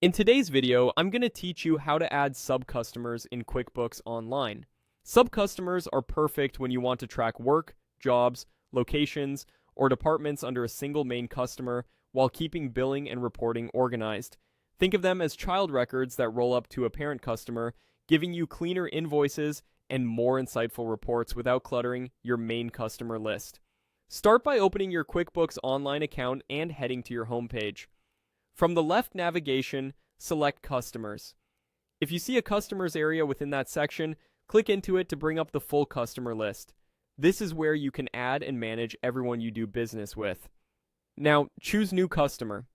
In today's video, I'm going to teach you how to add sub-customers in QuickBooks Online. Sub-customers are perfect when you want to track work, jobs, locations, or departments under a single main customer while keeping billing and reporting organized. Think of them as child records that roll up to a parent customer, giving you cleaner invoices and more insightful reports without cluttering your main customer list. Start by opening your QuickBooks Online account and heading to your homepage. From the left navigation, select Customers. If you see a Customers area within that section, click into it to bring up the full customer list. This is where you can add and manage everyone you do business with. Now, choose New Customer.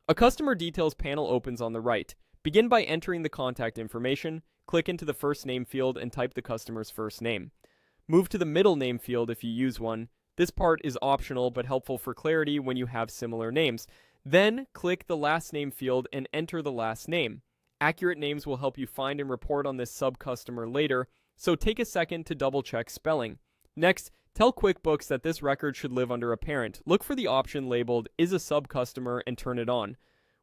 A Customer Details panel opens on the right. Begin by entering the contact information, click into the first name field and type the customer's first name. Move to the middle name field if you use one. This part is optional but helpful for clarity when you have similar names. Then, click the last name field and enter the last name. Accurate names will help you find and report on this sub-customer later, so take a second to double-check spelling. Next, tell QuickBooks that this record should live under a parent. Look for the option labeled Is a Sub-Customer and turn it on.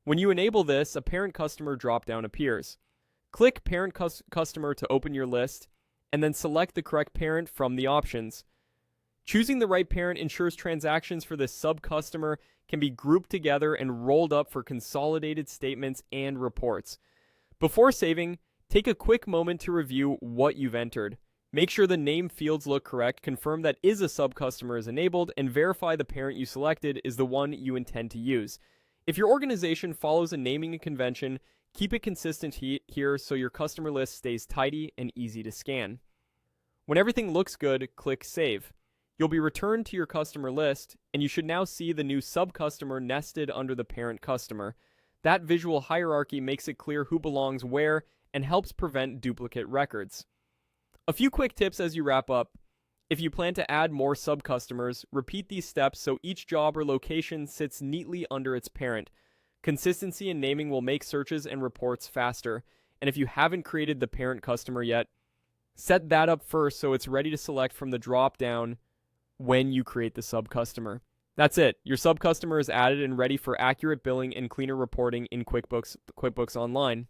When you enable this, a Parent Customer dropdown appears. Click Parent Customer to open your list, and then select the correct parent from the options. Choosing the right parent ensures transactions for this sub-customer can be grouped together and rolled up for consolidated statements and reports. Before saving, take a quick moment to review what you've entered. Make sure the name fields look correct, confirm that Is a Sub-Customer is enabled, and verify the parent you selected is the one you intend to use. If your organization follows a naming convention, keep it consistent here so your customer list stays tidy and easy to scan. When everything looks good, click Save. You'll be returned to your customer list, and you should now see the new sub-customer nested under the parent customer. That visual hierarchy makes it clear who belongs where and helps prevent duplicate records. A few quick tips as you wrap up. If you plan to add more sub-customers, repeat these steps so each job or location sits neatly under its parent. Consistency in naming will make searches and reports faster, and if you haven't created the parent customer yet, set that up first so it's ready to select from the drop-down when you create the sub-customer. That's it. Your sub-customer is added and ready for accurate billing and cleaner reporting in QuickBooks Online.